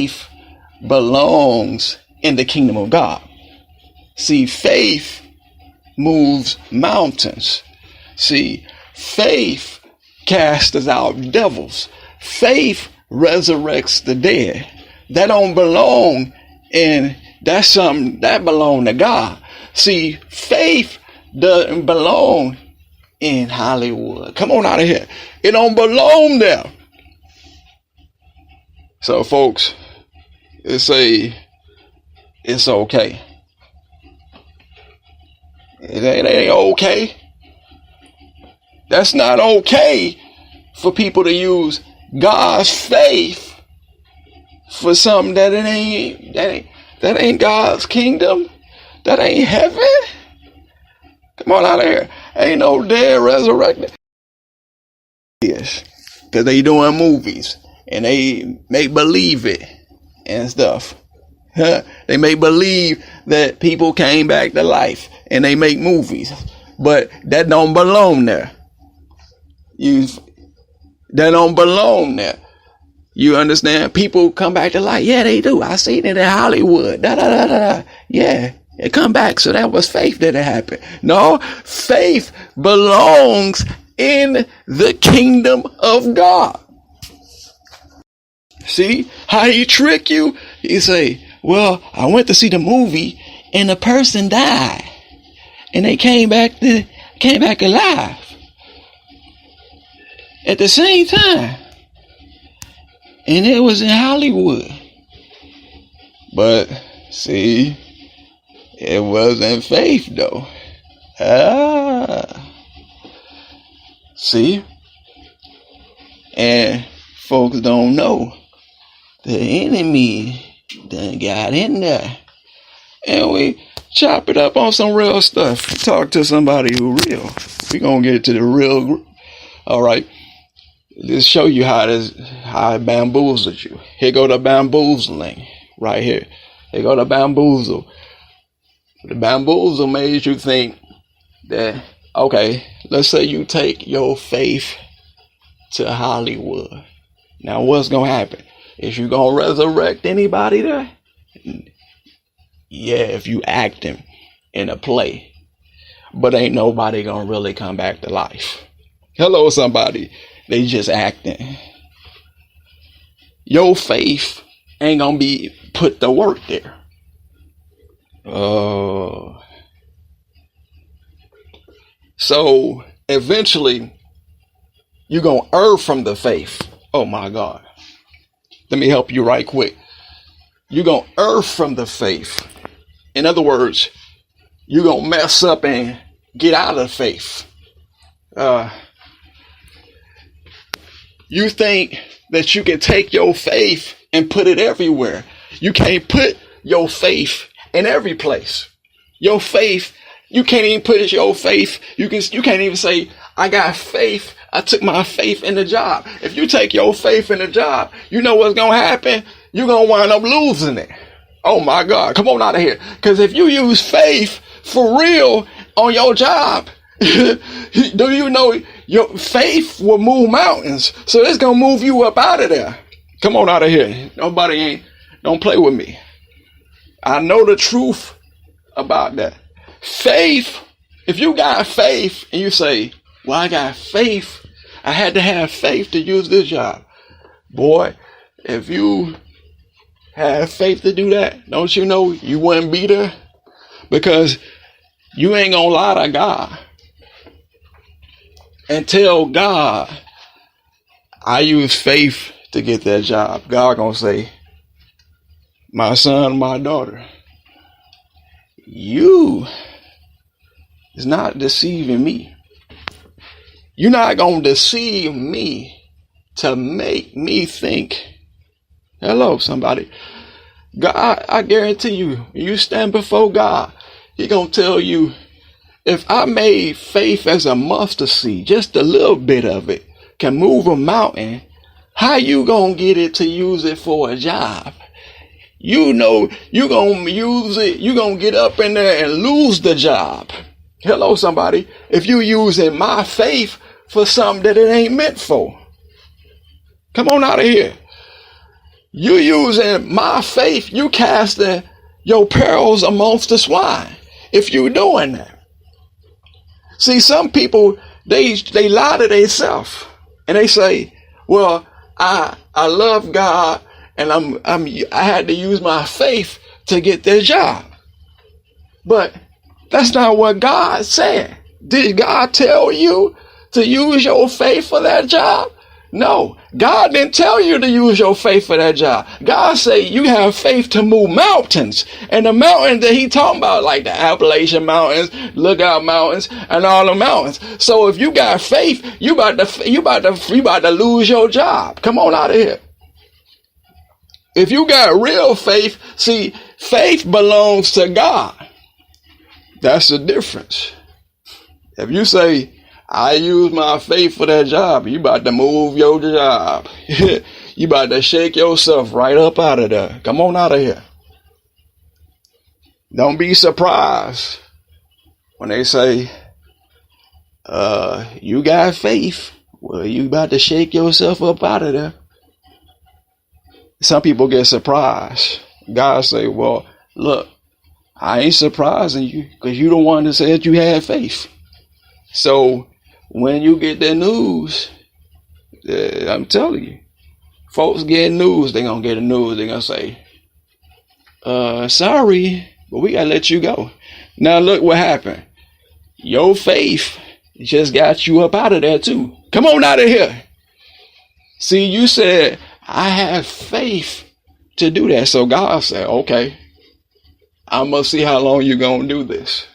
faith belongs in the kingdom of God. See, faith moves mountains. See, faith casts out devils. Faith resurrects the dead. That don't belong in, that's something that belong to God. See, faith doesn't belong in Hollywood. Come on out of here. It don't belong there. So folks, it's okay. It ain't okay. That's not okay for people to use God's faith for something that ain't God's kingdom. That ain't heaven. Come on out of here. Ain't no dead resurrected. Yes, because they doing movies and they make believe it and stuff. They make believe that people came back to life and they make movies, but that don't belong there. That don't belong there. You understand? People come back to life. Yeah, they do. I seen it in Hollywood. Yeah, it come back. So that was faith that it happened. No, faith belongs in the kingdom of God. See how he trick you? He say, well, I went to see the movie and the person died and they came back alive at the same time. And it was in Hollywood. But see, it wasn't faith though. See? And folks don't know. The enemy done got in there. And we chop it up on some real stuff. Talk to somebody who real. We gonna get to the real. All right. Let's show you how it bamboozles you. Here go the bamboozling. Right here. Here go the bamboozle. The bamboozle made you think that, okay, let's say you take your faith to Hollywood. Now what's gonna happen? Is you gonna resurrect anybody there? Yeah, if you acting in a play. But ain't nobody gonna really come back to life. Hello, somebody. They just acting. Your faith ain't gonna be put to work there. So eventually you're gonna err from the faith. Oh my God. Let me help you right quick. You're gonna err from the faith. In other words, you're gonna mess up and get out of faith. You think that you can take your faith and put it everywhere. You can't put your faith in every place. Your faith, you can't even put your faith. You can't even say, I got faith. I took my faith in the job. If you take your faith in the job, you know what's going to happen? You're going to wind up losing it. Oh my God. Come on out of here. Because if you use faith for real on your job, do you know your faith will move mountains? So it's going to move you up out of there. Come on out of here. Don't play with me. I know the truth about that. Faith, if you got faith and you say, well, I got faith. I had to have faith to use this job. Boy, if you have faith to do that, don't you know you wouldn't be there? Because you ain't gonna lie to God and tell God, I use faith to get that job. God gonna say, my son, my daughter, you is not deceiving me. You're not going to deceive me to make me think. Hello, somebody. God, I guarantee you, you stand before God, He going to tell you, if I made faith as a mustard seed, just a little bit of it can move a mountain, how you going to get it to use it for a job? You know, you're going to use it. You're going to get up in there and lose the job. Hello, somebody. If you using my faith for something that it ain't meant for. Come on out of here. You using my faith, you casting your pearls amongst the swine. If you doing that. See, some people, they lie to themselves and they say, well, I love God and I had to use my faith to get this job. But that's not what God said. Did God tell you to use your faith for that job? No, God didn't tell you to use your faith for that job. God said you have faith to move mountains. And the mountains that he talking about, like the Appalachian Mountains, Lookout Mountains, and all the mountains. So if you got faith, you about to lose your job. Come on out of here. If you got real faith, see, faith belongs to God. That's the difference. If you say, I use my faith for that job, you about to move your job. You about to shake yourself right up out of there. Come on out of here. Don't be surprised when they say, you got faith. Well, you about to shake yourself up out of there. Some people get surprised. God say, well, look, I ain't surprising you because you the one that said you had faith. So when you get the news, I'm telling you, folks get news, they're going to get the news. They're going to say, sorry, but we got to let you go. Now look what happened. Your faith just got you up out of there too. Come on out of here. See, you said, I have faith to do that. So God said, okay, I must see how long you're going to do this.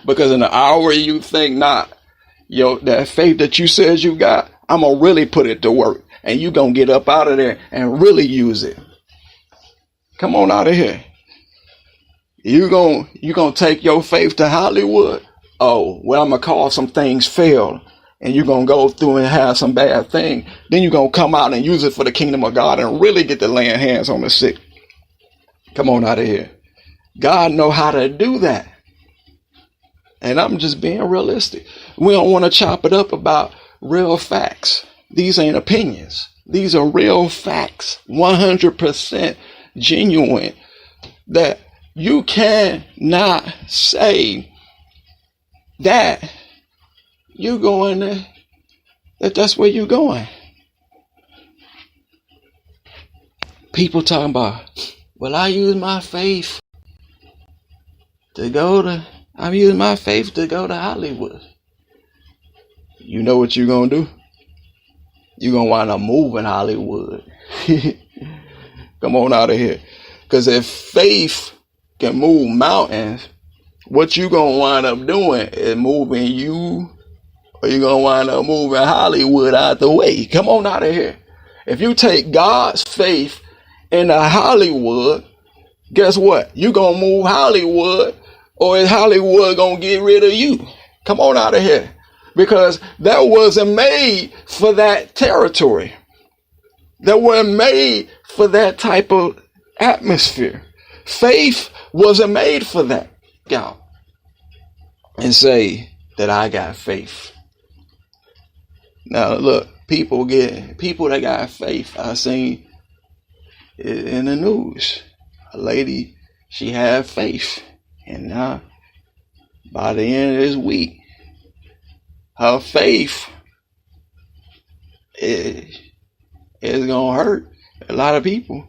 Because in the hour you think not, that faith that you said you got, I'm going to really put it to work. And you're going to get up out of there and really use it. Come on out of here. You going to take your faith to Hollywood? Oh, well, I'm going to call some things fail. And you're going to go through and have some bad thing. Then you're going to come out and use it for the kingdom of God and really get to laying hands on the sick. Come on out of here. God know how to do that. And I'm just being realistic. We don't want to chop it up about real facts. These ain't opinions. These are real facts. 100% genuine. That you cannot say that you're going there, that's where you're going. People talking about, well, I use my faith to go to Hollywood. You know what you're going to do? You're going to wind up moving Hollywood. Come on out of here. Because if faith can move mountains, what you going to wind up doing is moving you, or you're going to wind up moving Hollywood out the way. Come on out of here. If you take God's faith into Hollywood, guess what? You're going to move Hollywood, or is Hollywood going to get rid of you? Come on out of here. Because that wasn't made for that territory. That wasn't made for that type of atmosphere. Faith wasn't made for that. Y'all. And say that I got faith. Now look, people that got faith, I seen in the news. A lady, she had faith. And now, by the end of this week, her faith is going to hurt a lot of people.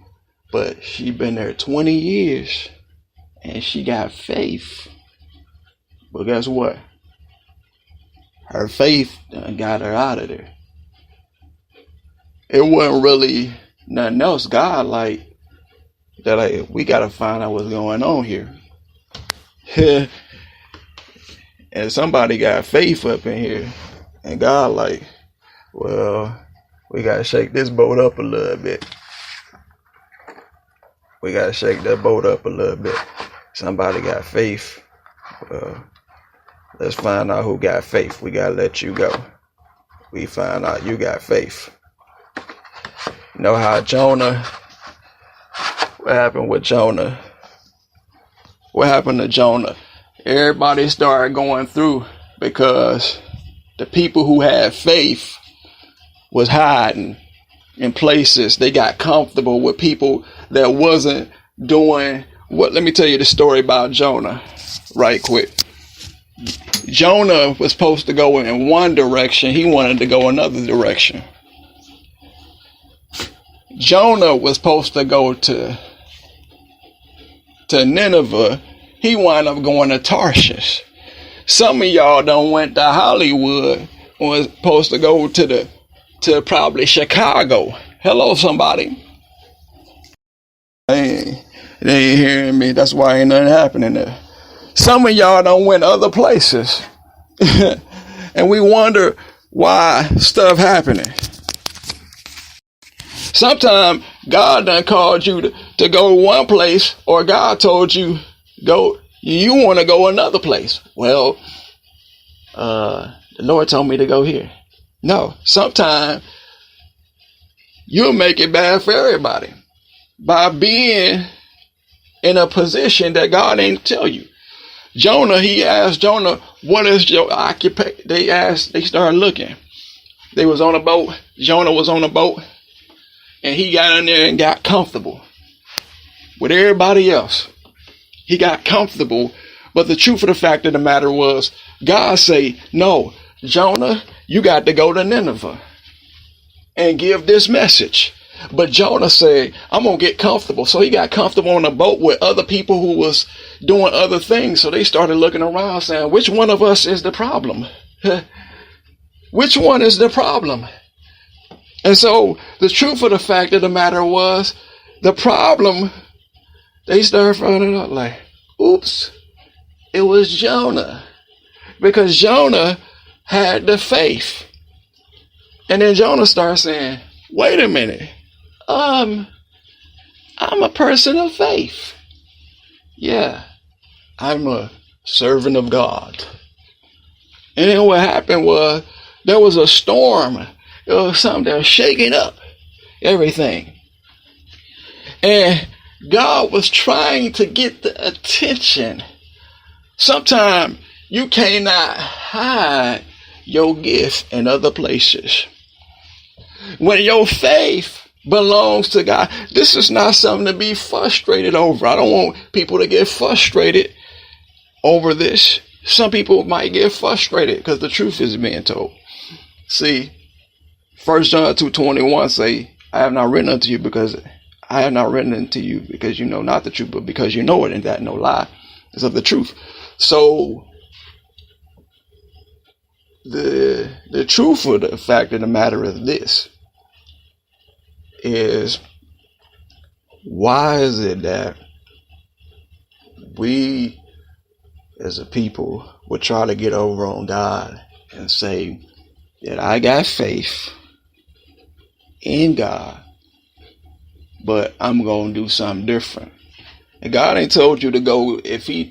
But she been there 20 years and she got faith. But guess what? Her faith got her out of there. It wasn't really nothing else. God we got to find out what's going on here. And somebody got faith up in here. And God well, we got to shake this boat up a little bit. We got to shake that boat up a little bit. Somebody got faith. Let's find out who got faith. We got to let you go. We find out you got faith. You know how Jonah, what happened with Jonah? What happened to Jonah? Everybody started going through because the people who had faith was hiding. in places. They got comfortable with people that wasn't doing what. Let me tell you the story about Jonah right quick. Jonah was supposed to go in one direction. He wanted to go another direction. Jonah was supposed to go to Nineveh. He wound up going to Tarshish. Some of y'all done went to Hollywood and was supposed to go to probably Chicago. Hello, somebody. They ain't hearing me. That's why ain't nothing happening there. Some of y'all done went other places. And we wonder why stuff happening. Sometimes God done called you to go one place, or God told you you want to go another place. Well, the Lord told me to go here. No, sometimes you'll make it bad for everybody by being in a position that God ain't tell you. Jonah, he asked Jonah, what is your occupation? They started looking. They was on a boat. Jonah was on a boat. And he got in there and got comfortable with everybody else. He got comfortable. But the truth of the fact of the matter was, God say, no, Jonah, you got to go to Nineveh and give this message. But Jonah said, I'm going to get comfortable. So he got comfortable on a boat with other people who was doing other things. So they started looking around saying, which one of us is the problem? Which one is the problem? And so the truth of the fact of the matter was, the problem, they started finding out like, oops, it was Jonah. Because Jonah had the faith. And then Jonah started saying, wait a minute. I'm a person of faith. Yeah, I'm a servant of God. And then what happened was, there was a storm. There was something that was shaking up everything. And God was trying to get the attention. Sometimes you cannot hide your gift in other places. When your faith belongs to God, this is not something to be frustrated over. I don't want people to get frustrated over this. Some people might get frustrated because the truth is being told. See, 1 John 2:21 say, I have not written unto you because you know not the truth, but because you know it, and that no lie is of the truth. So the truth of the fact of the matter is this, is why is it that we as a people would try to get over on God and say that I got faith in God, but I'm going to do something different. And God ain't told you to go, if he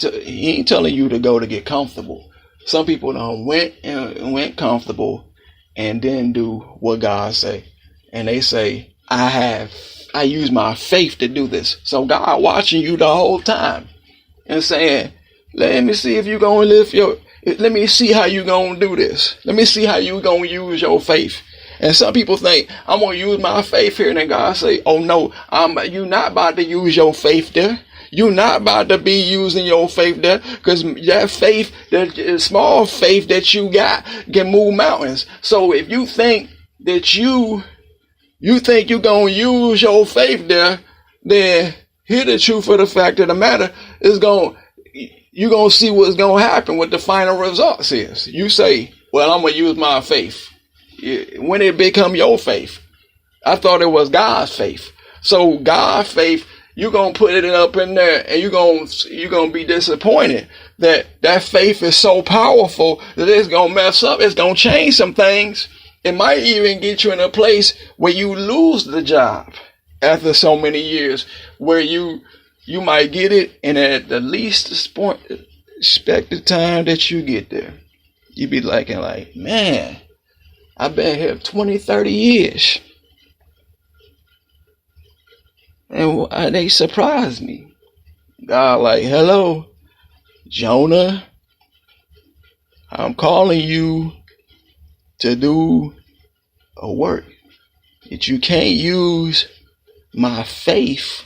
ain't telling you to go to get comfortable. Some people done went comfortable and didn't do what God say. And they say, I use my faith to do this. So God watching you the whole time and saying, let me see if you're going to let me see how you going to do this. Let me see how you going to use your faith. And some people think, I'm going to use my faith here. And then God say, oh no, you're not about to use your faith there. You're not about to be using your faith there, because that faith, that small faith that you got can move mountains. So if you think that you think you're going to use your faith there, then hear the truth of the fact of the matter is you're going to see what's going to happen, what the final results is. You say, well, I'm going to use my faith. When it become your faith, I thought it was God's faith. So God's faith, you're going to put it up in there, and you're going to be disappointed that faith is so powerful that it's going to mess up. It's going to change some things. It might even get you in a place where you lose the job after so many years, where you might get it, and at the least expected time that you get there, you be like, man, I've been here 20, 30 years. And they surprised me. God like, hello, Jonah, I'm calling you to do a work. that you can't use my faith